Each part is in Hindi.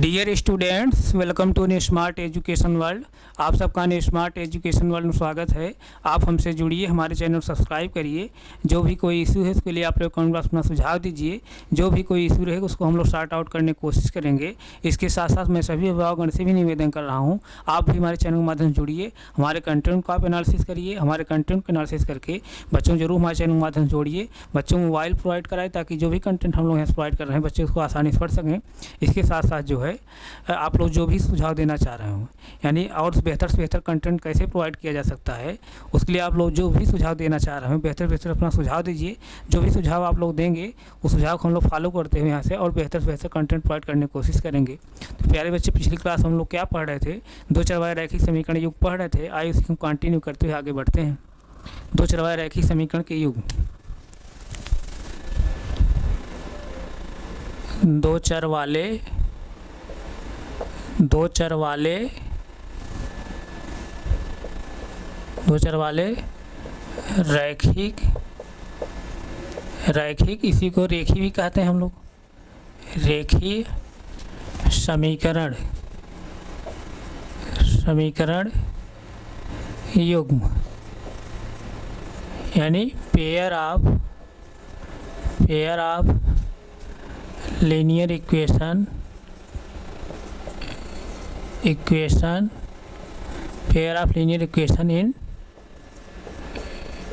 Dear students, welcome to smart education world. आप सबका स्मार्ट एजुकेशन वर्ल्ड में स्वागत है। आप हमसे जुड़िए, हमारे चैनल सब्सक्राइब करिए। जो भी कोई इशू है उसके लिए आप लोग कमेंट बॉक्स में अपना सुझाव दीजिए। जो भी कोई इशू रहेगा उसको हम लोग सॉर्ट आउट करने की कोशिश करेंगे। इसके साथ साथ मैं सभी अभिभावकगण से भी निवेदन कर रहा हूँ, आप भी हमारे चैनल के माध्यम से जुड़िए, हमारे कंटेंट को आप एनालिसिस करिए। हमारे कंटेंट को एनालिसिस करके बच्चों को जरूर हमारे चैनल के माध्यम से जोड़िए। बच्चों को मोबाइल प्रोवाइड कराए ताकि जो भी कंटेंट हम लोग यहाँ प्रोवाइड कर रहे हैं बच्चे उसको आसानी से पढ़ सकें। इसके साथ साथ जो है आप लोग जो भी सुझाव देना चाह रहे हो, यानी और बेहतर से बेहतर कंटेंट कैसे प्रोवाइड किया जा सकता है, उसके लिए आप लोग जो भी सुझाव देना चाह रहे हो बेहतर से बेहतर अपना सुझाव दीजिए। जो भी सुझाव आप लोग देंगे उस सुझाव को हम लोग फॉलो करते हुए यहाँ से और बेहतर से बेहतर कंटेंट प्रोवाइड करने की कोशिश करेंगे। तो प्यारे बच्चे, पिछली क्लास हम लोग क्या पढ़ रहे थे? दो चरवाहे रैखिक समीकरण युग पढ़ रहे थे। आइए उसको कंटिन्यू करते हुए आगे बढ़ते हैं। दो चरवाहे रैखिक समीकरण के युग। दो चर वाले रैखिक इसी को रेखी भी कहते हैं हम लोग। रेखीय समीकरण युग्म, यानी pair of linear equation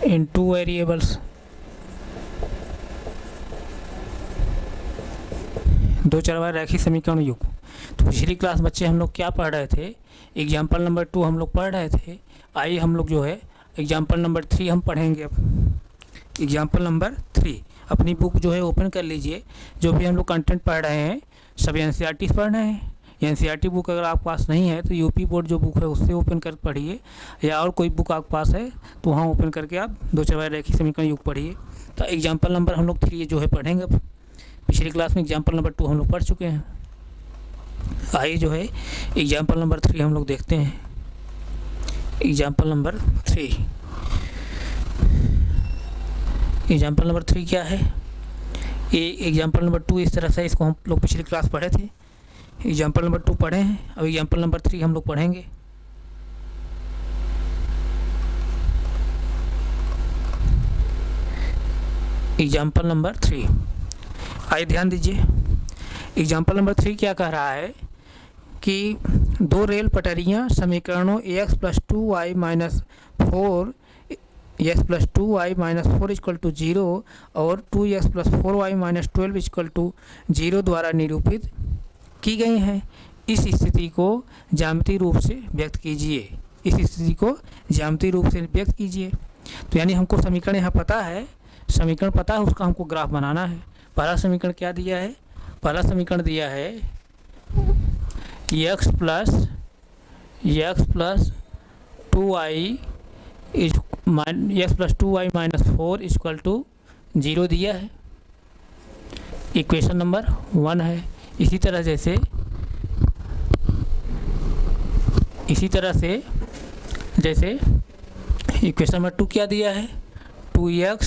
in two variables। दो चरवाहे रैखिक समीकरण युग। तो पिछली क्लास बच्चे हम लोग क्या पढ़ रहे थे? एग्जाम्पल नंबर 2 हम लोग पढ़ रहे थे। आइए हम लोग जो है एग्जाम्पल नंबर 3 हम पढ़ेंगे। अब एग्जाम्पल नंबर 3 अपनी बुक जो है ओपन कर लीजिए। जो भी हम लोग कंटेंट पढ़ रहे हैं सब एनसीईआरटी पढ़ रहे हैं। एनसीईआरटी बुक अगर आपके पास नहीं है तो यूपी बोर्ड जो बुक है उससे ओपन कर पढ़िए, या और कोई बुक आपके पास है तो वहाँ ओपन करके आप दो चरवाहे रैखिक समीकरण युग पढ़िए। तो एग्जाम्पल नंबर हम लोग 3 जो है पढ़ेंगे। पिछली क्लास में एग्जाम्पल नंबर 2 हम लोग पढ़ चुके हैं। आइए जो है एग्जाम्पल नंबर 3 हम लोग देखते हैं। एग्जाम्पल नंबर 3 क्या है? ये एग्जाम्पल नंबर 2 इस तरह से, इसको हम लोग पिछली क्लास पढ़े थे। एग्जाम्पल नंबर 2 पढ़े हैं, अब एग्जाम्पल नंबर 3 हम लोग पढ़ेंगे। एग्जाम्पल नंबर 3 आइए ध्यान दीजिए। एग्जाम्पल नंबर 3 क्या कह रहा है कि दो रेल पटरियां समीकरणों ax + 2y - 4 x + 2y - 4 = 0 और 2x + 4y - 12 = 0 द्वारा निरूपित की गई हैं। इस स्थिति को ज्यामितीय रूप से व्यक्त कीजिए। तो यानी हमको समीकरण यहाँ पता है, उसका हमको ग्राफ बनाना है। पहला समीकरण क्या दिया है? पहला समीकरण दिया है x + 2y - 4 = 0 दिया है। इक्वेशन नंबर 1 है। इसी तरह जैसे इक्वेशन नंबर 2 क्या दिया है? 2x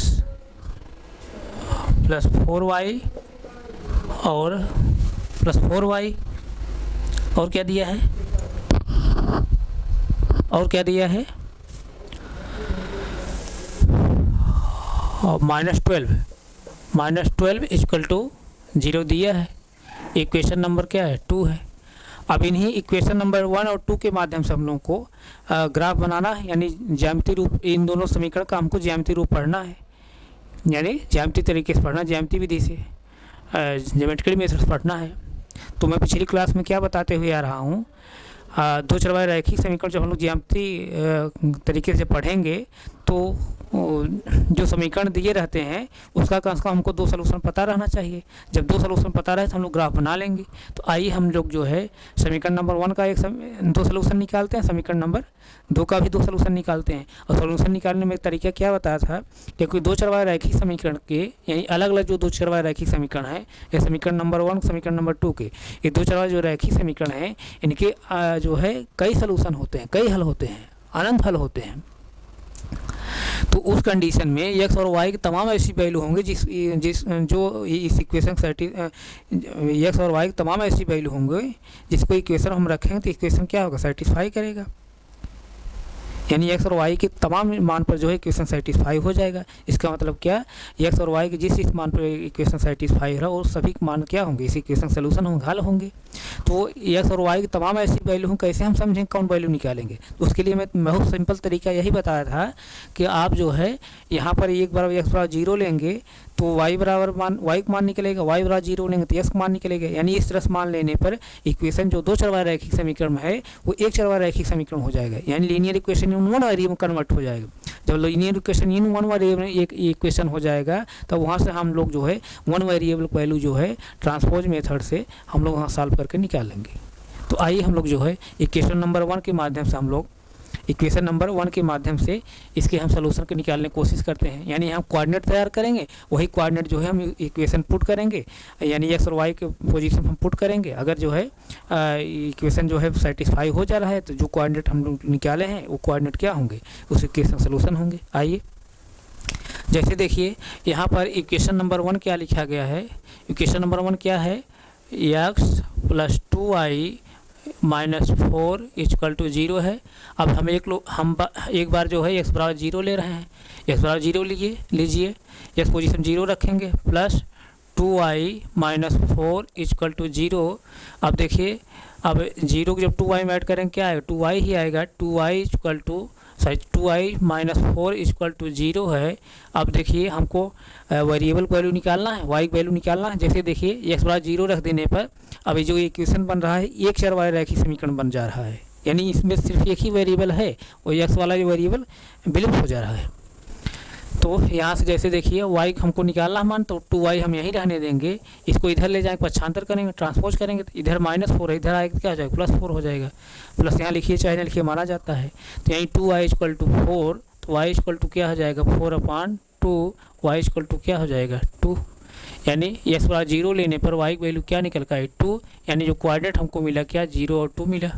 + 4y और +4y और क्या दिया है? और -12 = 0 दिया है। इक्वेशन नंबर क्या है? 2 है। अब इन्हीं इक्वेशन नंबर 1 और 2 के माध्यम से हम लोगों को ग्राफ बनाना है, यानी ज्यामितीय रूप। इन दोनों समीकरण का हमको ज्यामितीय रूप पढ़ना है, यानी ज्यामितीय तरीके से पढ़ना, ज्यामितीय विधि से, ज्योमेट्रिकल मेथड से पढ़ना है। तो मैं पिछली क्लास में क्या बताते हुए आ रहा हूँ, दो चरवाहे रैखिक समीकरण जब हम लोग ज्यामितीय तरीके से पढ़ेंगे तो जो समीकरण दिए रहते हैं उसका कम से कम हमको 2 सलूशन पता रहना चाहिए। जब 2 सलूशन पता रहे तो हम लोग ग्राफ बना लेंगे। तो आइए हम लोग जो है समीकरण नंबर 1 का 2 सलूशन निकालते हैं, समीकरण नंबर 2 का भी 2 सलूशन निकालते हैं। और सलूशन निकालने में एक तरीका क्या बताया था, क्योंकि दो चरवाहे रैखिक समीकरण के, यानी अलग अलग जो दो चरवाहे रैखिक समीकरण है, ये समीकरण नंबर 1 समीकरण नंबर 2 के, ये दो चरवाहे जो रैखिक समीकरण हैं इनके जो है कई सलूशन होते हैं, कई हल होते हैं, अनंत हल होते हैं। तो उस कंडीशन में एक्स और वाई के तमाम ऐसी वैल्यू होंगे जो इस इक्वेशन एक्स और वाई के तमाम ऐसी वैल्यू होंगे जिसको इक्वेशन हम रखेंगे तो इक्वेशन क्या होगा, सेटिस्फाई करेगा। यानी एक्स और वाई के तमाम मान पर जो है इक्वेशन सेटिस्फाई हो जाएगा। इसका मतलब क्या, एक्स और वाई के जिस मान पर इक्वेशन सेटिस्फाई हो और सभी मान क्या होंगे, इस इक्वेशन सोल्यूशन होंगे, हल होंगे। तो एक्स और वाई की तमाम ऐसी वैल्यू हों, कैसे हम समझेंगे कौन वैल्यू निकालेंगे। तो उसके लिए मैं बहुत सिंपल तरीका यही बताया था कि आप जो है यहाँ पर एक बार एक्स बराबर 0 लेंगे तो वाई बराबर वाई का मान निकलेगा, वाई बराबर 0 लेंगे तो एक्स का मान निकलेगा। यानी इस तरह से मान लेने पर इक्वेशन जो 2 चरवाहा रैखिक समीकरण में है वो 1 चरवाहा रैखिक समीकरण हो जाएगा। यानी linear equation in one variable convert हो जाएगा। जब linear equation in one variable एक इक्वेशन हो जाएगा तो वहाँ से हम लोग जो है वन वेरिएबल वैल्यू जो है ट्रांसपोज मेथड से हम लोग वहाँ सॉल्व करके निकाल लेंगे। तो आइए हम लोग जो है इक्वेशन नंबर 1 के माध्यम से इसके हम सोल्यूशन को निकालने की कोशिश करते हैं। यानी हम कोऑर्डिनेट तैयार करेंगे, वही कोऑर्डिनेट जो है हम इक्वेशन पुट करेंगे, यानी एक्स और वाई के पोजीशन हम पुट करेंगे। अगर जो है इक्वेशन जो है सेटिस्फाई हो जा रहा है तो जो कोऑर्डिनेट हम लोग निकाले हैं वो कोऑर्डिनेट क्या होंगे, उस इक्वेशन सोल्यूशन होंगे। आइए जैसे देखिए यहाँ पर इक्वेशन नंबर 1 क्या लिखा गया है। इक्वेशन नंबर 1 क्या है, x plus 2y minus 4 equal to 0 है। अब हम एक बार जो है एक्स बराबर 0 ले रहे हैं, एक्स बराबर 0 लीजिए, एक्स पोजीशन 0 रखेंगे, plus 2y minus 4 equal to 0। अब देखिए, अब 0 को जब 2y में ऐड करेंगे क्या आएगा, 2y ही आएगा। 2y माइनस 4 इक्वल टू 0 है। अब देखिए हमको वेरिएबल को वैल्यू निकालना है, y की वैल्यू निकालना है। जैसे देखिए एक्स बराबर 0 रख देने पर अभी जो इक्वेशन बन रहा है एक चरवाहा रैखिक समीकरण बन जा रहा है। यानी इसमें सिर्फ एक ही वेरिएबल है और एक्स वाला जो वेरिएबल विलुप्त हो जा रहा है। तो यहाँ से जैसे देखिए y हमको निकालना मान, तो 2y हम यहीं रहने देंगे, इसको इधर ले जाएंगे, पक्षांतर करेंगे, ट्रांसपोज करेंगे तो इधर -4 है, इधर आएगा क्या हो जाएगा, +4 हो जाएगा। प्लस यहाँ लिखिए चाहे ना लिखिए माना जाता है। तो यहीं 2y इक्वल टू 4, तो y इक्वल टू क्या हो जाएगा 4/2, y इक्वल टू क्या हो जाएगा 2। यानी एक्स बराबर 0 लेने पर y की वैल्यू क्या निकल का है 2। यानी जो कोऑर्डिनेट हमको मिला क्या 0 और 2 मिला,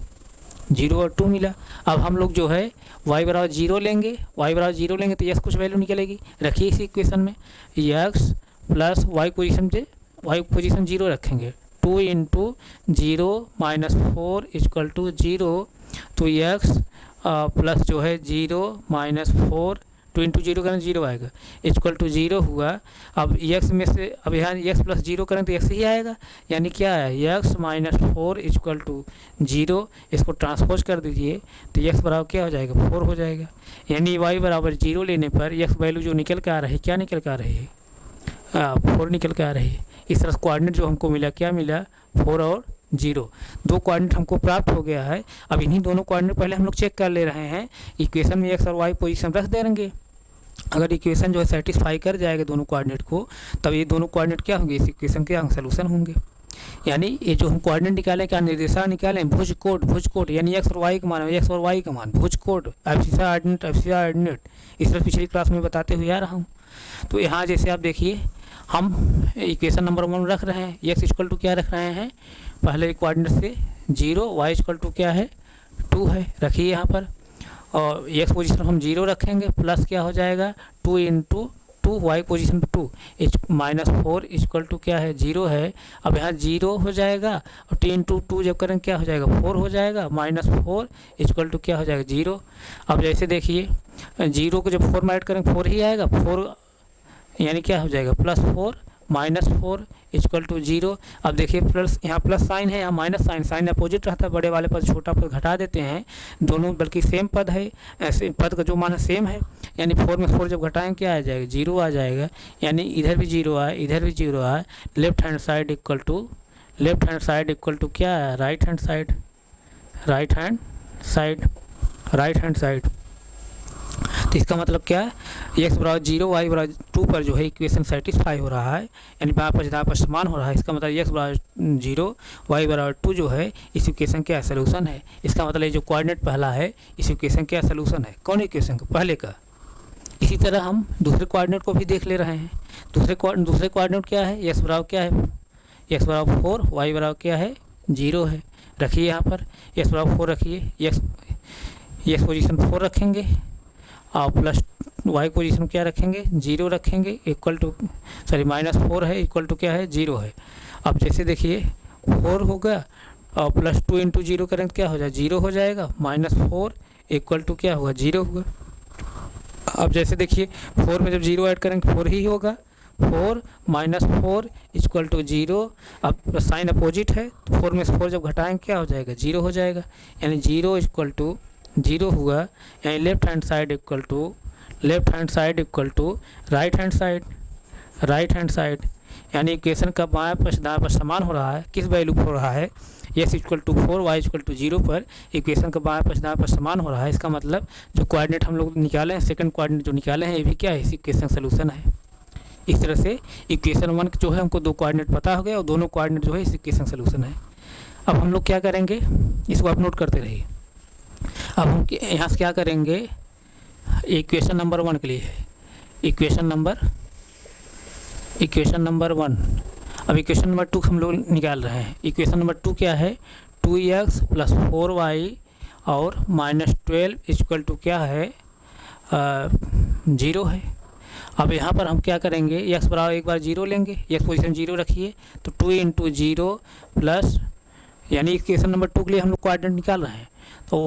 0 और 2 मिला। अब हम लोग जो है y बराबर 0 लेंगे, तो x कुछ वैल्यू निकलेगी। रखिए इस इक्वेशन में x प्लस y पोजीशन 0 रखेंगे, 2 इंटू 0 माइनस 4 इक्वल टू 0। तो x प्लस जो है 0 माइनस 4, 2 इंटू 0 करें 0 आएगा, इक्वल टू 0 हुआ। अब x में से अब यहाँ x प्लस 0 करें तो x ही आएगा। यानी क्या है x माइनस 4 इक्वल टू 0। इसको ट्रांसपोज कर दीजिए तो x बराबर क्या हो जाएगा 4 हो जाएगा। यानी y बराबर 0 लेने पर x वैल्यू जो निकल के आ रही है, क्या निकल के आ रही है 4 निकल के आ रही है। इस तरह कोऑर्डिनेट जो हमको मिला क्या मिला 4 और 0, 2 कोऑर्डिनेट हमको प्राप्त हो गया है। अब इन्हीं दोनों कोऑर्डिनेट पहले हम लोग चेक कर ले रहे हैं। इक्वेशन में एक्स और वाई पोजीशन रख देंगे। अगर इक्वेशन जो है सेटिस्फाई कर जाएगा दोनों कोऑर्डिनेट को, तब ये दोनों कोऑर्डिनेट क्या होंगे, इस इक्वेशन के सोल्यूशन होंगे। यानी ये जो हम कोऑर्डिनेट निकालें, क्या निर्देशांक निकालें, भुज कोड यानी एक्स और वाई का मान, एक्स और वाई का मान, भुज कोड, एब्सिसा ऑर्डिनेट, इस तरह पिछली क्लास में बताते हुए आ रहा हूँ। तो यहाँ जैसे आप देखिए हम इक्वेशन नंबर 1 रख रहे हैं, एक्स इक्वल टू क्या रख रहे हैं, पहले कोऑर्डिनेट से 0, वाई इक्वल टू क्या है 2 है, रखिए यहाँ पर। और एक्स पोजीशन हम 0 रखेंगे, प्लस क्या हो जाएगा 2 इंटू 2, वाई पोजीशन पर 2, माइनस 4 इक्वल टू क्या है 0 है। अब यहाँ 0 हो जाएगा और 2 इंटू 2 जब करेंगे क्या हो जाएगा 4 हो जाएगा, माइनस 4 इक्वल टू क्या हो जाएगा 0। अब जैसे देखिए 0 को जब 4 में ऐड करेंगे 4 ही आएगा, 4 यानी क्या हो जाएगा +4 माइनस 4 इक्वल टू 0। अब देखिए प्लस, यहाँ प्लस साइन है, यहाँ माइनस साइन अपोजिट रहता है, बड़े वाले पद छोटा पद घटा देते हैं, दोनों बल्कि सेम पद है, ऐसे पद का जो मान सेम है। यानी 4 में 4 जब घटाएंगे क्या आ जाएगा 0 आ जाएगा। यानी इधर भी 0 आए, इधर भी 0 आए, left hand side equal to क्या है राइट हैंड साइड। तो इसका मतलब क्या है, एक्स बराबर 0 वाई बराबर 2 पर जो है इक्वेशन सेटिस्फाई हो रहा है, यानी जहाँ पर समान हो रहा है। इसका मतलब एक्स बराबर 0 वाई बराबर 2 जो है इस इक्वेशन का सोल्यूशन है। इसका मतलब जो कोऑर्डिनेट पहला है इस इक्वेशन का सोल्यूशन है, कौन इक्वेशन का, पहले का। इसी तरह हम दूसरे कोऑर्डिनेट को भी देख ले रहे हैं। दूसरे कोऑर्डिनेट क्या है, एक्स बराबर क्या है, एक्स बराबर 4, वाई बराबर क्या है 0 है। रखिए यहाँ पर एक्स बराबर 4 रखिए, एक्स पोजीशन 4 रखेंगे और प्लस वाई पोजीशन क्या रखेंगे, 0 रखेंगे, इक्वल टू -4 है, इक्वल टू क्या है, 0 है। अब जैसे देखिए 4 होगा और प्लस 2 इंटू 0 करेंगे तो क्या हो जाएगा, 0 हो जाएगा, -4 इक्वल टू क्या होगा, 0 होगा। अब जैसे देखिए 4 में जब 0 ऐड करेंगे 4 ही होगा, 4 -4 इक्वल टू 0। अब साइन अपोजिट है तो 4 में से 4 जब घटाएंगे क्या हो जाएगा, 0 हो जाएगा, यानी 0 इक्वल टू 0 हुआ, यानी left hand side equal to right hand side, यानी इक्वेशन का बाएं पक्ष दाएं पक्ष समान हो रहा है, किस वैल्यू पर हो रहा है, x equal to 4 y equal to 0 पर इक्वेशन का बाएं पक्ष दाएं पक्ष समान हो रहा है। इसका मतलब जो कोऑर्डिनेट हम लोग निकाले हैं, सेकंड कोऑर्डिनेट जो निकाले हैं, ये भी क्या है, इस इक्वेशन का सलूशन है। इस तरह से इक्वेशन 1 जो है हमको 2 कोऑर्डिनेट पता हो गया और दोनों कोऑर्डिनेट जो है इस इक्वेशन सलूशन है। अब हम लोग क्या करेंगे, इसको आप नोट करते रहिए। अब हम यहाँ से क्या करेंगे, इक्वेशन नंबर 1 के लिए है, इक्वेशन नंबर 1। अब इक्वेशन नंबर 2 हम लोग निकाल रहे हैं। इक्वेशन नंबर 2 क्या है, 2x + 4y और -12 इक्वल टू क्या है, 0 है। अब यहाँ पर हम क्या करेंगे, x बराबर एक बार 0 लेंगे, x पोजीशन 0 रखिए, तो 2 इंटू 0 प्लस, यानी इक्वेशन नंबर 2 के लिए हम लोग कोऑर्डिनेट निकाल रहे हैं, तो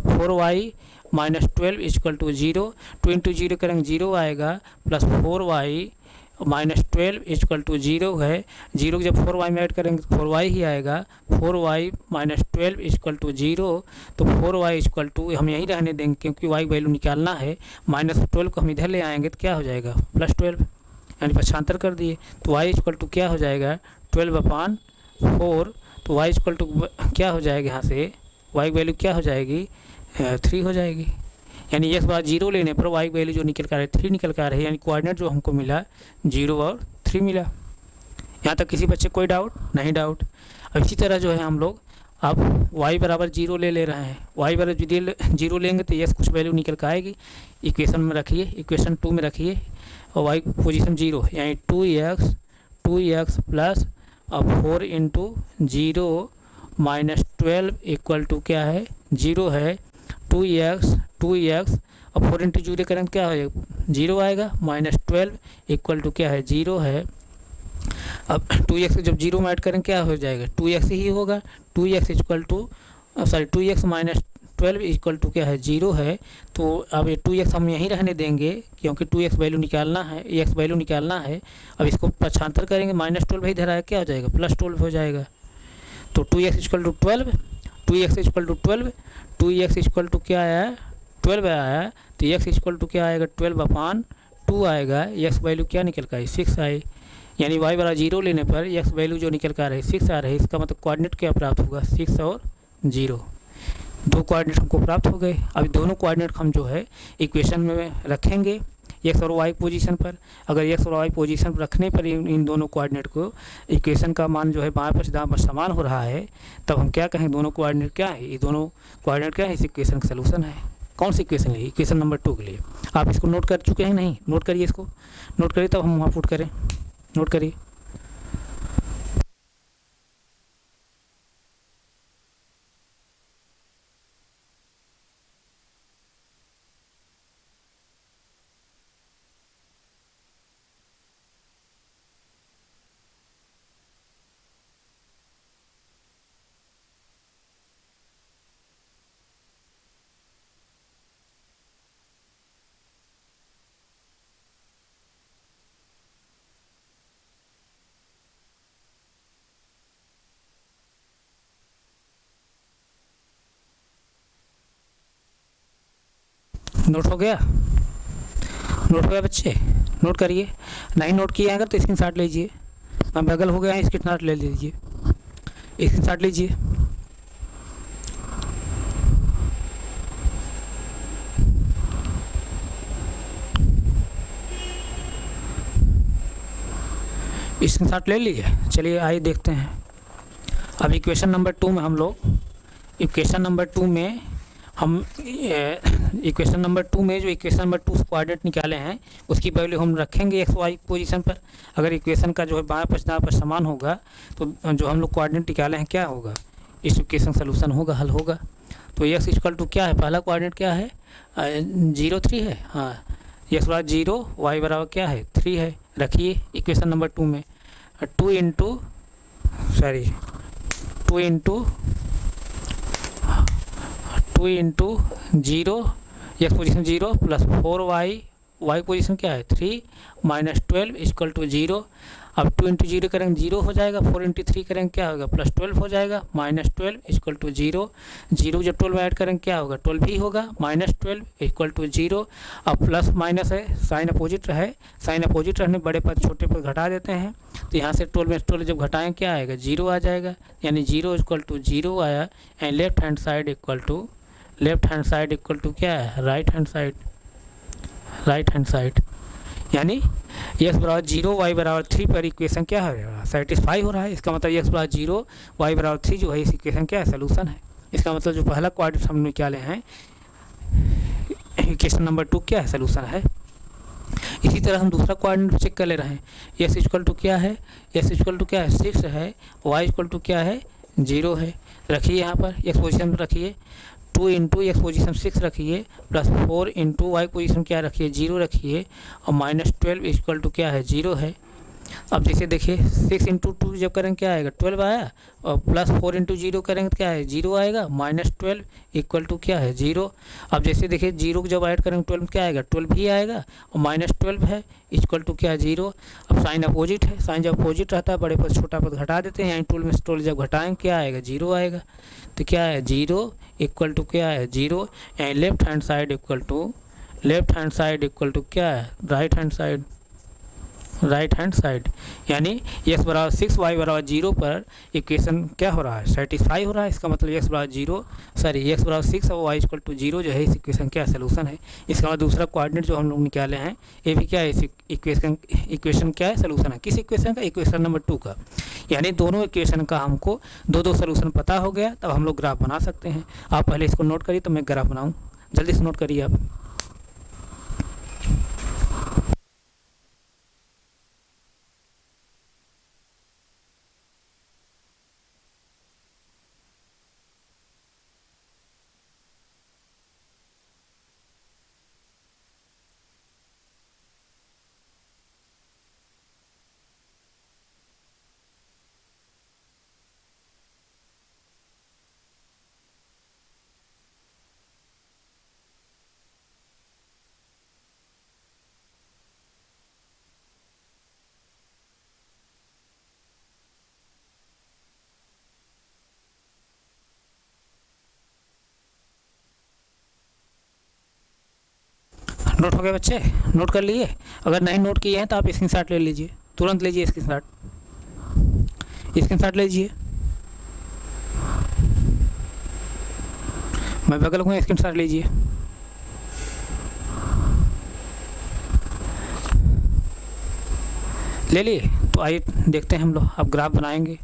4y -12 इक्वल टू 0, 2 इंटू 0 करेंगे 0 आएगा, प्लस 4y -12 इक्वल टू 0 है, 0 जब 4y में ऐड करेंगे तो 4y ही आएगा, 4y -12 इक्वल टू 0, तो 4y इक्वल टू हम यहीं रहने देंगे क्योंकि y वैल्यू निकालना है, -12 को हम इधर ले आएंगे तो क्या हो जाएगा, +12, यानी पक्षांतर कर दिए, तो y इक्वल टू क्या हो जाएगा, 12/4, तो y इक्वल टू क्या हो जाएगा, यहाँ से y वैल्यू क्या हो जाएगी, 3 हो जाएगी, यानी एक बार 0 लेने पर y वैल्यू जो निकल कर है 3 निकल कर है, यानी कोऑर्डिनेट जो हमको मिला 0 और 3 मिला। यहाँ तक किसी बच्चे कोई डाउट नहीं, डाउट। अब इसी तरह जो है हम लोग अब y बराबर 0 ले रहे हैं, y बराबर 0 लेंगे तो यस कुछ वैल्यू निकल कर आएगी, इक्वेशन में रखिए, इक्वेशन 2 में रखिए, और y पोजीशन 0, यानी 2x plus 4 into 0 -12 equal to क्या है, 0 है, 2x और 4 इंटू 0 करेंगे क्या हो जाएगा, 0 आएगा, -12 इक्वल टू क्या है, 0 है। अब 2x जब 0 में ऐड करेंगे क्या हो जाएगा, 2x ही होगा, 2x -12 इक्वल टू क्या है, 0 है। तो अब ये 2x हम यहीं रहने देंगे क्योंकि 2x वैल्यू निकालना है, x वैल्यू निकालना है। अब इसको पक्षांतर करेंगे, -12 इधर आया क्या हो जाएगा, +12 हो जाएगा, तो 2x equal to 12, 2x equal to 12, 2x equal to क्या आया, 12 आया, तो x इक्वल टू क्या आएगा, 12/2 आएगा, x वैल्यू क्या निकल कर आई, 6 आई, यानी y बराबर 0 लेने पर x वैल्यू जो निकल कर आ रही 6 आ रही है। इसका मतलब कोऑर्डिनेट क्या प्राप्त होगा, 6 और 0, 2 कोऑर्डिनेट हमको प्राप्त हो गए। अभी दोनों कोऑर्डिनेट हम जो है इक्वेशन में रखेंगे x और y पोजीशन पर। अगर x और y पोजीशन पर रखने पर इन दोनों कोऑर्डिनेट को इक्वेशन का मान जो है बाएं पक्ष दाएं पक्ष समान हो रहा है, तब हम क्या कहें, दोनों कोऑर्डिनेट क्या है, ये दोनों कोऑर्डिनेट क्या है, इस इक्वेशन का सलूशन है। कौन सी इक्वेशन है, इक्वेशन नंबर 2 के लिए। आप इसको नोट कर चुके हैं, नहीं नोट करिए, इसको नोट करिए तब हम वहाँ पुट करें, नोट करिए। नोट हो गया, नोट हो गया बच्चे, नोट करिए। नहीं नोट किए अगर तो स्क्रीनशॉट लीजिए, मैं बगल हो गया है, स्क्रीनशॉट ले लीजिए, स्क्रीनशॉट लीजिए। स्क्रीनशॉट ले लिए, चलिए आइए देखते हैं। अब इक्वेशन नंबर 2 में हम लोग, इक्वेशन नंबर 2 में हम इक्वेशन नंबर 2 में जो इक्वेशन नंबर 2 से कोऑर्डिनेट निकाले हैं उसकी वैल्यू हम रखेंगे एक्स वाई पोजीशन पर। अगर इक्वेशन का जो है बाएं पक्ष दाएं पक्ष समान होगा तो जो हम लोग कोऑर्डिनेट निकाले हैं क्या होगा, इस इक्वेशन सलूशन होगा, हल होगा। तो एक्स इक्वल टू क्या है, पहला कोऑर्डिनेट क्या है 0 3 है, हाँ एक्स बराबर 0 वाई बराबर क्या है 3 है। रखिए इक्वेशन नंबर 2 में 2 into 0 x position 0 plus 4y y position क्या है 3 माइनस 12 इक्वल टू 0। अब 2 इंटू 0 करेंगे 0 हो जाएगा, 4 इंटू 3 करेंगे क्या होगा प्लस 12 हो जाएगा, माइनस 12 इक्वल टू 0। 0 जब 12 ऐड करेंगे क्या होगा 12 ही होगा, माइनस 12 इक्वल टू 0। अब प्लस माइनस है, साइन अपोजिट है, साइन अपोजिट रहने बड़े पद छोटे पद घटा देते हैं, तो यहाँ से 12 में 12 जब घटाएंगे क्या आएगा 0 आ जाएगा, यानी 0 इक्वल टू 0 आया। And left hand side equal to क्या है राइट हैंड साइड, यानी एक्स बराबर 0 वाई बराबर 3 पर इक्वेशन क्या है सेटिस्फाई हो रहा है। इसका मतलब एक्स बराबर 0 वाई बराबर 3 जो है इस इक्वेशन क्या है सोल्यूशन है। इसका मतलब जो पहला क्वाड्रेंट हम निकाले हैं इक्वेशन नंबर 2 क्या है सोल्यूशन है। इसी तरह हम दूसरा क्वाड्रेंट चेक कर ले रहे हैं, एक्स इक्वल टू क्या है 6 है, वाई इक्वल टू क्या है 0 है। रखिए यहाँ पर एक्स पोजीशन पर रखिए, 2 इंटू एक्स पोजीशन 6 रखिए प्लस 4 इंटू वाई पोजीशन क्या रखिए 0 रखिए, और माइनस 12 इक्वल टू क्या है 0 है। अब जैसे देखिए 6 इंटू 2 जब करेंगे क्या आएगा 12 आया, और प्लस 4 इंटू 0 करेंगे तो क्या है 0 आएगा, माइनस 12 इक्वल टू क्या है 0। अब जैसे देखिए 0 जब ऐड करेंगे 12 क्या आएगा 12 ही आएगा, और माइनस 12 है इक्वल टू क्या है 0। अब साइन अपोजिट है, साइन जब अपोजिट रहता है बड़े पद छोटा पद घटा देते हैं, यानी 12 में 12 जब घटाएंगे क्या आएगा 0 आएगा, तो क्या है 0 इक्वल टू क्या है 0। And left hand side equal to क्या है राइट हैंड साइड, यानी एक्स बराबर 6 वाई बराबर 0 पर इक्वेशन क्या हो रहा है सेटिस्फाई हो रहा है। इसका मतलब एक्स बराबर 6 और वाई इक्वल टू 0 जो है इस इक्वेशन क्या सोल्यूशन है। इसका मतलब दूसरा कोऑर्डिनेट जो हम लोग निकाले हैं ये भी क्या है इस इक्वेशन क्या है सोल्यूशन है। किस इक्वेशन का इक्वेशन नंबर 2 का, यानी दोनों इक्वेशन का हमको दो सोल्यूशन पता हो गया, तब हम लोग ग्राफ बना सकते हैं। आप पहले इसको नोट करिए तो मैं ग्राफ बनाऊँ, जल्दी से नोट करिए आप। नोट हो गए बच्चे, नोट कर लिए। अगर नहीं नोट किए हैं तो आप स्क्रीनशॉट ले लीजिए, तुरंत लीजिए स्क्रीनशॉट लीजिए। मैं बगल में स्क्रीनशॉट लीजिए। ले लिए तो आइए देखते हैं हम लोग अब ग्राफ बनाएंगे।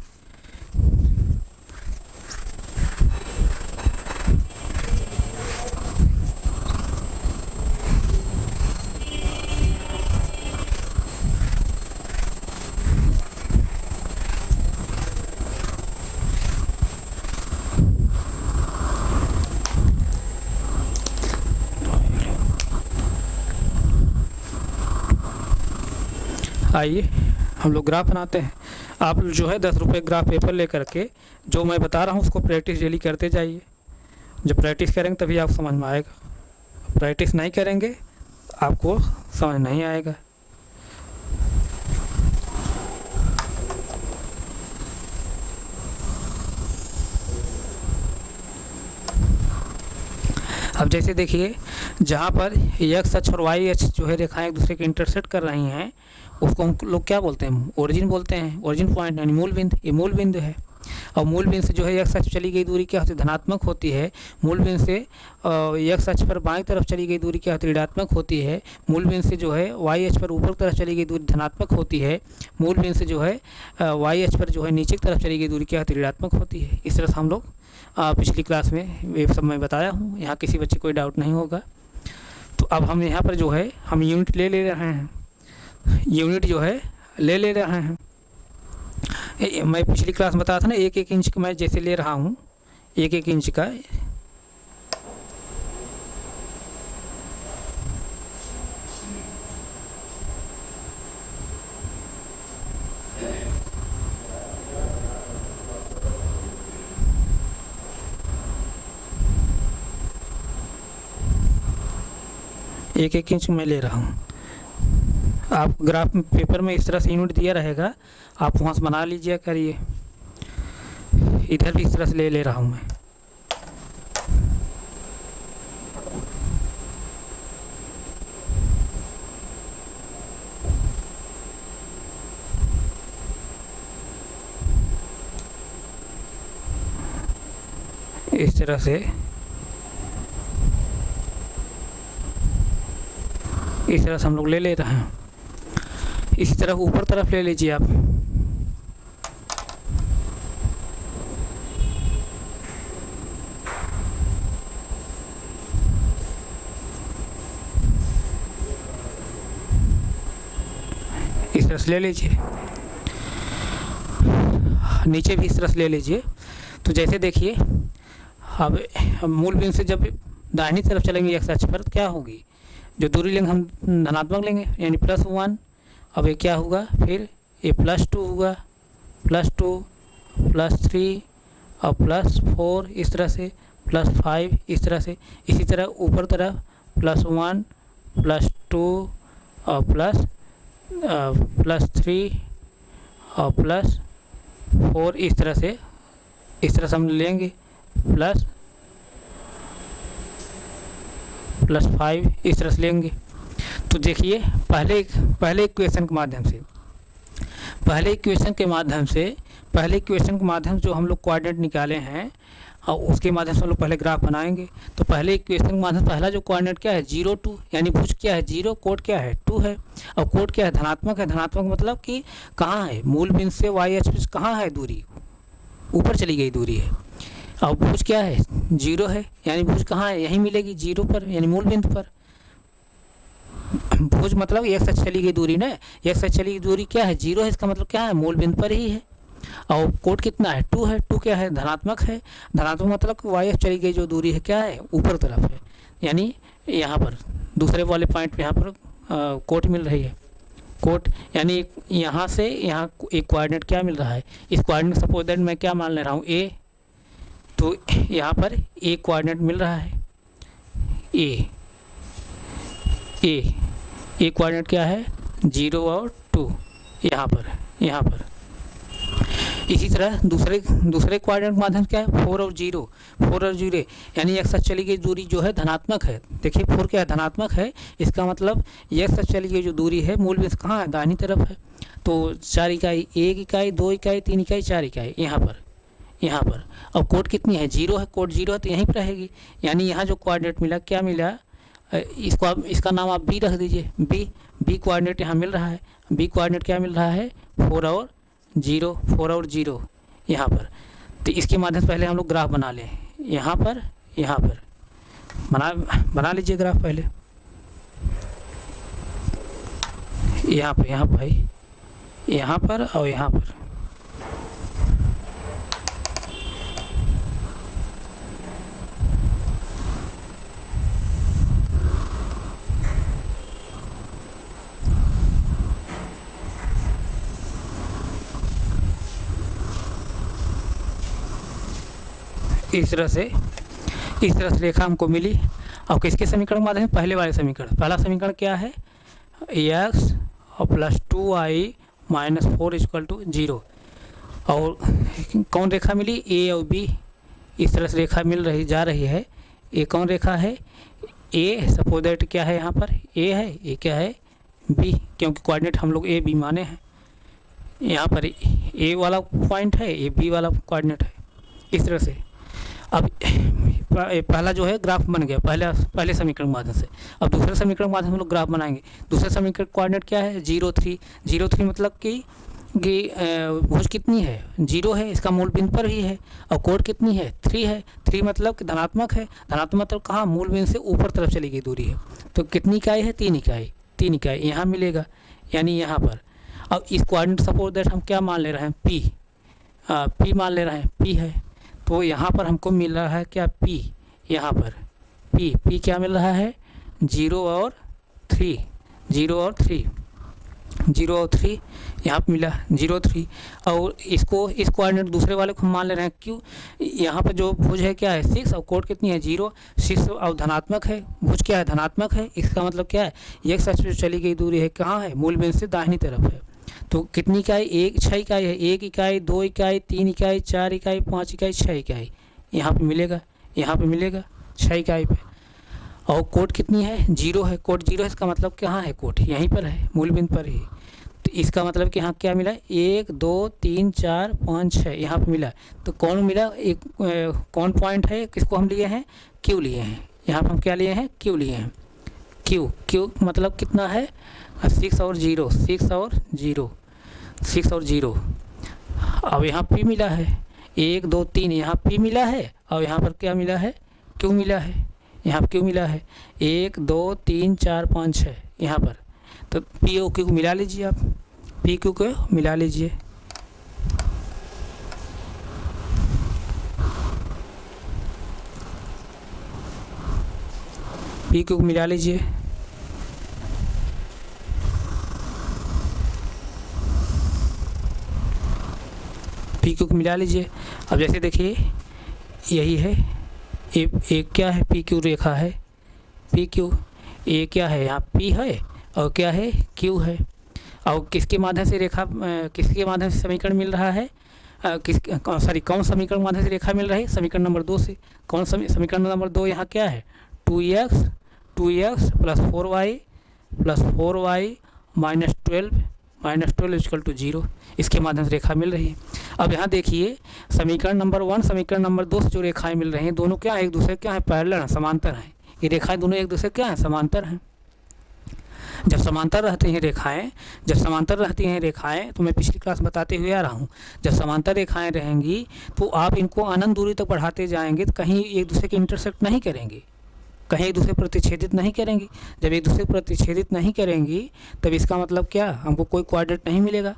आइए हम लोग ग्राफ बनाते हैं। आप जो है 10 रुपये ग्राफ पेपर लेकर के जो मैं बता रहा हूँ उसको प्रैक्टिस डेली करते जाइए। जब प्रैक्टिस करेंगे तभी आपको समझ में आएगा, प्रैक्टिस नहीं करेंगे आपको समझ नहीं आएगा। अब जैसे देखिए जहाँ पर एक्स अक्ष और वाई अक्ष जो है रेखाएं एक दूसरे के इंटरसेक्ट कर रही हैं उसको हम लोग क्या बोलते हैं ओरिजिन बोलते हैं। ओरिजिन पॉइंट यानी मूल बिंदु, ये मूल बिंदु है। और मूल बिंदु से जो है एक्स अक्ष चली गई दूरी क्या होती है धनात्मक होती है। मूल बिंदु से एक्स अक्ष पर बाईं तरफ चली गई दूरी क्या होती है ऋणात्मक होती है। मूल बिंदु से जो है वाई अक्ष पर ऊपर की तरफ चली गई दूरी धनात्मक होती है। मूल बिंदु से जो है वाई अक्ष पर जो है नीचे की तरफ चली गई दूरी क्या होती है ऋणात्मक होती है। इस तरह से हम लोग पिछली क्लास में ये सब मैं बताया हूँ, यहाँ किसी बच्चे कोई डाउट नहीं होगा। तो अब हम यहाँ पर जो है हम यूनिट ले रहे हैं, यूनिट जो है ले रहे हैं। मैं पिछली क्लास में बताया था ना 1-1 इंच का मैं जैसे ले रहा हूँ 1-1 इंच का, एक एक इंच मैं ले रहा हूँ। आप ग्राफ पेपर में इस तरह से यूनिट दिया रहेगा, आप वहाँ से बना लीजिए करिए। इधर भी इस तरह से ले रहा हूँ मैं। इस तरह से हम लोग ले रहे हैं। इसी तरह ऊपर तरफ ले लीजिए आप। इस तरह से ले लीजिए, नीचे भी इस तरह से ले लीजिए। तो जैसे देखिए, अब मूल बिंदु से जब दाहिनी तरफ चलेंगे एक्स अक्ष पर, क्या होगी, जो दूरी लेंगे हम धनात्मक लेंगे, यानी +1। अब ये क्या होगा, फिर ये +2 होगा, +2 +3 और +4, इस तरह से +5, इस तरह से। इसी तरह ऊपर तरफ +1 +2 और +3 और +4, इस तरह से हम लेंगे, +5 इस तरह से लेंगे। तो देखिए, पहले इक्वेशन के माध्यम से जो हम लोग कोऑर्डिनेट निकाले हैं, और उसके माध्यम से हम लोग पहले ग्राफ बनाएंगे। तो पहले इक्वेशन के माध्यम से पहला जो कोऑर्डिनेट क्या है, 0 2, यानी भुज क्या है 0, कोण क्या है 2 है, और कोण क्या है धनात्मक है। धनात्मक मतलब कि कहाँ है, मूल बिंदु से y अक्ष पे कहाँ है दूरी, ऊपर चली गई दूरी है। और भुज क्या है 0 है, यानी भुज कहाँ है, यहीं मिलेगी 0 पर, यानी मूल बिंदु पर। भुज मतलब एक से चली गई दूरी ना, एक से चली गई दूरी क्या है 0 है, इसका मतलब क्या है मूल बिंदु पर ही है। और कोण कितना है 2 है, 2 क्या है धनात्मक है। धनात्मक मतलब y चली गई जो दूरी है क्या है ऊपर तरफ है, यानी यहाँ पर दूसरे वाले पॉइंट पे यहाँ पर कोण मिल रही है। कोण यानी यहाँ से यहाँ एक कोऑर्डिनेट क्या मिल रहा है, इस कोऑर्डिनेट सपोज दैट मैं क्या मान ले रहा हूँ a, तो यहाँ पर एक कोऑर्डिनेट मिल रहा है a कोऑर्डिनेट क्या है 0 और 2 यहाँ पर। इसी तरह दूसरे कोऑर्डिनेट के माध्यम से क्या है 4 और 0, यानी एक साथ चली गई दूरी जो है धनात्मक है। देखिए 4 क्या है धनात्मक है, इसका मतलब एक साथ चली गई जो दूरी है मूल बिंदु कहाँ है दाहिनी तरफ है। तो 4 इकाई, 1 इकाई, 2 इकाई, 3 इकाई, 4 इकाई यहाँ पर। और कोण कितनी है 0 है, कोण 0 है तो यहीं पर रहेगी। यानी यहाँ जो कोऑर्डिनेट मिला क्या मिला, इसका नाम आप बी रख दीजिए। बी कोऑर्डिनेट यहाँ मिल रहा है। बी कोऑर्डिनेट क्या मिल रहा है 4 और 0 यहाँ पर। तो इसके माध्यम से पहले हम लोग ग्राफ बना लें। यहाँ पर बना लीजिए ग्राफ पहले। यहाँ पर भाई, यहाँ पर और यहाँ पर। इस तरह से रेखा हमको मिली। और किसके समीकरण के माध्यम से, पहले वाले समीकरण। पहला समीकरण क्या है x और +2y - 4 = 0। और कौन रेखा मिली a और b, इस तरह से रेखा जा रही है। ये कौन रेखा है a, सपोज दैट क्या है यहाँ पर a है, ये क्या है b, क्योंकि कोऑर्डिनेट हम लोग a b माने हैं। यहाँ पर a वाला पॉइंट है, ये b वाला कोऑर्डिनेट है। इस तरह से अब पहला जो है ग्राफ बन गया पहले समीकरण के माध्यम से। अब दूसरे समीकरण के माध्यम से हम लोग ग्राफ बनाएंगे। दूसरे समीकरण कोऑर्डिनेट क्या है 0 3 मतलब कि भुज कितनी है 0 है, इसका मूल बिंदु पर ही है। और कोण कितनी है 3 है, 3 मतलब कि धनात्मक है। धनात्मक मतलब कहाँ मूल बिंदु से ऊपर तरफ चली गई दूरी है। तो कितनी इकाई है 3 इकाई यहाँ मिलेगा, यानी यहाँ पर। अब इस कोऑर्डिनेट सपोज दैट हम क्या मान ले रहे हैं p मान ले रहे हैं, p है। तो यहाँ पर हमको मिल रहा है क्या p, यहाँ पर p क्या मिल रहा है 0 और 3। 0 और 3 यहाँ पे मिला 0 3। और इसको इस कोऑर्डिनेट दूसरे वाले को हम मान ले रहे हैं क्यों, यहाँ पर जो भुज है क्या है 6 और कोण कितनी है 0, 6 और धनात्मक है, भुज क्या है धनात्मक है, इसका मतलब क्या है एक अक्ष पे चली गई दूरी है कहाँ है मूल बिंदु से दाहिनी तरफ है। तो कितनी इकाई 6 इकाई है, 1 इकाई 2 इकाई 3 इकाई 4 इकाई 5 इकाई 6 इकाई यहाँ पे मिलेगा, यहाँ पे मिलेगा 6 इकाई पे। और कोट कितनी है 0 है, कोट 0 है, इसका मतलब कहाँ है कोट यहीं पर है मूल बिंदु पर ही। तो इसका मतलब कि यहाँ क्या मिला 1 2 3 4 5 6 यहाँ पे मिला। तो कौन मिला एक कौन पॉइंट है, किसको हम लिए हैं क्यू लिए हैं, यहाँ पर हम क्या लिए हैं क्यू लिए हैं। क्यू क्यू मतलब कितना है 6 और 0, 6 और 0, 6 और 0। अब यहाँ पी मिला है 1 2 3 यहाँ पी मिला है, और यहाँ पर क्या मिला है क्यू मिला है, यहाँ पर क्यू मिला है 1 2 3 4 5 6 यहाँ पर। तो पी ओ क्यू को मिला लीजिए, आप पी क्यू को मिला लीजिए। पी क्यू को मिला लीजिए। पी क्यू को मिला लीजिए। अब जैसे देखिए यही है एक क्या है पी क्यू रेखा है, पी क्यू ये क्या है यहाँ पी है और क्या है क्यू है। और किसके माध्यम से रेखा किसके माध्यम से समीकरण मिल रहा है कौन समीकरण माध्यम से रेखा मिल रही है समीकरण नंबर 2 से। कौन समीकरण नंबर 2 यहाँ क्या है 2x plus 4y minus 12 equal to 0, इसके माध्यम से रेखा मिल रही है। अब यहाँ देखिए समीकरण नंबर 1 समीकरण नंबर 2 से जो रेखाएं मिल रही हैं दोनों क्या है एक दूसरे क्या है पैरेलल हैं, समांतर हैं। ये रेखाएं दोनों एक दूसरे क्या हैं समांतर हैं। जब समांतर रहती हैं रेखाएं तो मैं पिछली क्लास बताते हुए आ रहा हूँ, जब समांतर रेखाएं रहेंगी तो आप इनको अनंत दूरी तक बढ़ाते जाएंगे तो कहीं एक दूसरे के इंटरसेक्ट नहीं करेंगे, कहीं एक दूसरे प्रतिच्छेदित नहीं करेंगी। जब एक दूसरे प्रतिच्छेदित नहीं करेंगी तब इसका मतलब क्या हमको कोई कोऑर्डिनेट नहीं मिलेगा।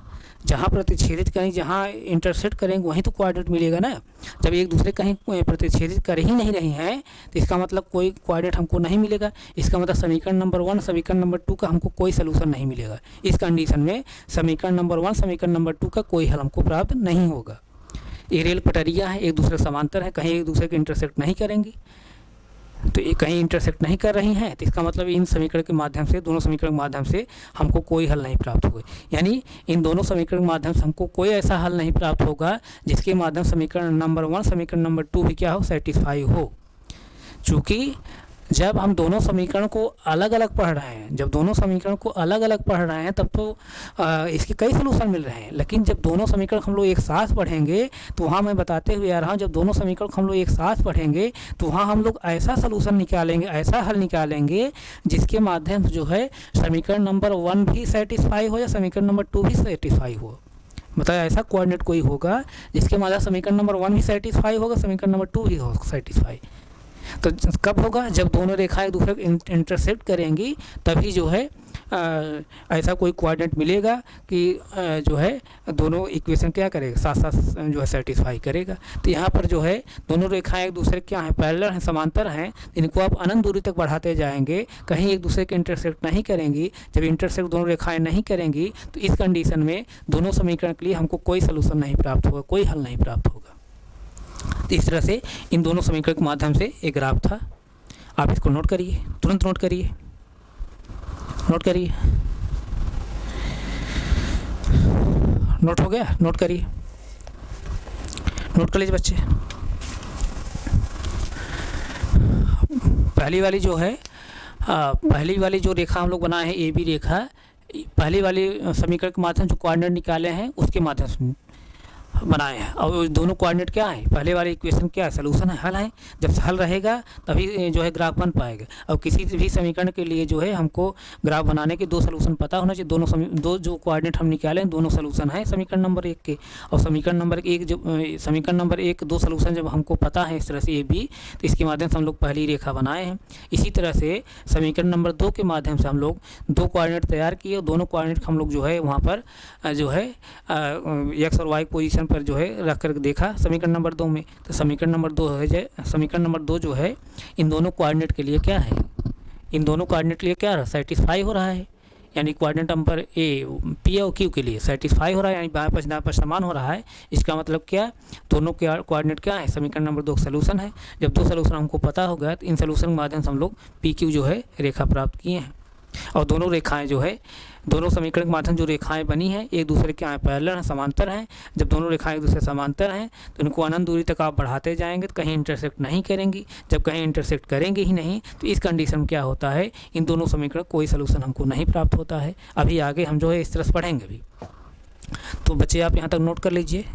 जहाँ प्रतिच्छेदित करेंगे जहाँ इंटरसेक्ट करेंगे वहीं तो कोऑर्डिनेट मिलेगा ना। जब एक दूसरे कहीं प्रतिच्छेदित कर ही नहीं रही हैं तो इसका मतलब कोई कोऑर्डिनेट हमको नहीं मिलेगा। इसका मतलब समीकरण नंबर 1 समीकरण नंबर 2 का हमको कोई सलूशन नहीं मिलेगा। इस कंडीशन में समीकरण नंबर 1 समीकरण नंबर 2 का कोई हल हमको प्राप्त नहीं होगा। ये रेल पटरियाँ हैं एक दूसरे समांतर हैं, कहीं एक दूसरे के इंटरसेक्ट नहीं करेंगी। तो ये कहीं इंटरसेक्ट नहीं कर रही हैं तो इसका मतलब इन समीकरण के माध्यम से दोनों समीकरण के माध्यम से हमको कोई हल नहीं प्राप्त होगा। यानी इन दोनों समीकरण के माध्यम से हमको कोई ऐसा हल नहीं प्राप्त होगा जिसके माध्यम समीकरण नंबर 1 समीकरण नंबर 2 भी क्या हो सेटिस्फाई हो। चूँकि जब हम दोनों समीकरण को अलग अलग पढ़ रहे हैं तब तो इसके कई सलूशन मिल रहे हैं। लेकिन जब दोनों समीकरण हम लोग एक साथ पढ़ेंगे तो वहाँ मैं बताते हुए आ रहा हूँ जब दोनों समीकरण हम लोग एक साथ पढ़ेंगे तो वहाँ हम लोग ऐसा सलूशन निकालेंगे, ऐसा हल निकालेंगे जिसके माध्यम से जो है समीकरण नंबर 1 भी सेटिस्फाई हो या समीकरण नंबर 2 भी सेटिस्फाई हो। मतलब ऐसा कोऑर्डिनेट कोई होगा जिसके माध्यम समीकरण नंबर 1 भी सेटिस्फाई होगा, समीकरण नंबर 2 भी हो सेटिस्फाई। तो कब होगा जब दोनों रेखाएं एक दूसरे को इंटरसेक्ट करेंगी तभी जो है ऐसा कोई कोऑर्डिनेट मिलेगा कि जो है दोनों इक्वेशन क्या करेगा साथ साथ जो है सेटिस्फाई करेगा। तो यहाँ पर जो है दोनों रेखाएं एक दूसरे क्या हैं पैरेलल हैं समांतर हैं, इनको आप अनंत दूरी तक बढ़ाते जाएंगे कहीं एक दूसरे के इंटरसेक्ट नहीं करेंगी। जब इंटरसेक्ट दोनों रेखाएं नहीं करेंगी तो इस कंडीशन में दोनों समीकरण के लिए हमको कोई सलूशन नहीं प्राप्त होगा, कोई हल नहीं प्राप्त होगा। तो इस तरह से इन दोनों समीकरण के माध्यम से एक ग्राफ था। आप इसको नोट करिए, तुरंत नोट करिए, नोट करिए। नोट हो गया, नोट करिए, नोट कर लीजिए बच्चे। पहली वाली जो रेखा हम लोग बनाए हैं ए बी रेखा, पहली वाली समीकरण के माध्यम जो कोऑर्डिनेट निकाले हैं उसके माध्यम से बनाए हैं। और दोनों कोऑर्डिनेट क्या है पहले वाले इक्वेशन क्या है सलूशन है, हल है। जब हल रहेगा तभी जो है ग्राफ बन पाएगा। और किसी भी समीकरण के लिए जो है हमको ग्राफ बनाने के दो सलूशन पता होना चाहिए। दो जो कोऑर्डिनेट हम निकालें दोनों सलूशन है समीकरण नंबर 1 के। और समीकरण नंबर 1 दो सलूशन जब हमको पता है इस तरह से ए बी तो इसके माध्यम से हम लोग पहली रेखा बनाए हैं। इसी तरह से समीकरण नंबर 2 के माध्यम से हम लोग दो कोऑर्डिनेट तैयार किए और दोनों कोऑर्डिनेट हम लोग जो है वहाँ पर जो है एक्स और वाई पोजीशन पर जो है रख कर देखा समीकरण नंबर 2 में। तो समीकरण नंबर 2 जो है इन दोनों कोऑर्डिनेट के लिए क्या है, इन दोनों कोऑर्डिनेट के लिए क्या सेटिस्फाई हो रहा है। यानी कोऑर्डिनेट नंबर ए पी और क्यू के लिए सेटिस्फाई हो रहा है, यानी बाएं पक्ष दाएं पक्ष समान हो रहा है। इसका मतलब क्या है, दोनों के कोऑर्डिनेट क्या है, समीकरण नंबर 2 सोल्यूशन है। जब 2 सोल्यूशन हमको पता हो गया तो इन सोल्यूशन के माध्यम से हम लोग पी क्यू जो है रेखा प्राप्त किए हैं। और दोनों रेखाएं जो है, दोनों समीकरण के माध्यम जो रेखाएं बनी हैं एक दूसरे के पैरेलल हैं, समांतर हैं। जब दोनों रेखाएं एक दूसरे समांतर हैं तो इनको अनंत दूरी तक आप बढ़ाते जाएंगे तो कहीं इंटरसेक्ट नहीं करेंगी। जब कहीं इंटरसेक्ट करेंगे ही नहीं तो इस कंडीशन में क्या होता है, इन दोनों समीकरण कोई सोल्यूशन हमको नहीं प्राप्त होता है। अभी आगे हम जो है इस तरह से पढ़ेंगे भी। तो बच्चे आप यहाँ तक नोट कर लीजिए।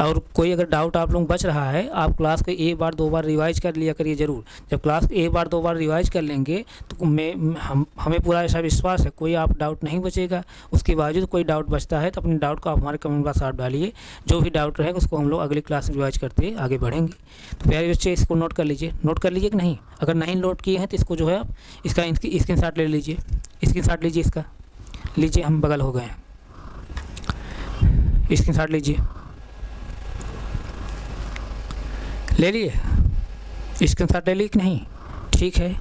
और कोई अगर डाउट आप लोग बच रहा है, आप क्लास को एक बार 2 बार रिवाइज कर लिया करिए ज़रूर। जब क्लास को एक बार 2 बार रिवाइज कर लेंगे तो हमें पूरा ऐसा विश्वास है कोई आप डाउट नहीं बचेगा। उसके बावजूद कोई डाउट बचता है तो अपने डाउट को आप हमारे कमेंट बॉक्स आप डालिए। जो भी डाउट रहेगा उसको हम लोग अगली क्लास में रिवाइज करते आगे बढ़ेंगे। तो प्यारे बच्चे इसको नोट कर लीजिए, नोट कर लीजिए कि नहीं। अगर नहीं नोट किए हैं तो इसको जो है आप इसका स्क्रीनशॉट ले लीजिए, स्क्रीनशॉट लीजिए, इसका लीजिए, हम बगल हो गए हैं, स्क्रीनशॉट लीजिए, ले लिए स्क्रीनशॉट ले लिए कि नहीं। ठीक है,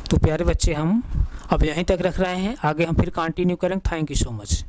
तो प्यारे बच्चे हम अब यहीं तक रख रहे हैं, आगे हम फिर कंटिन्यू करेंगे। Thank you so much.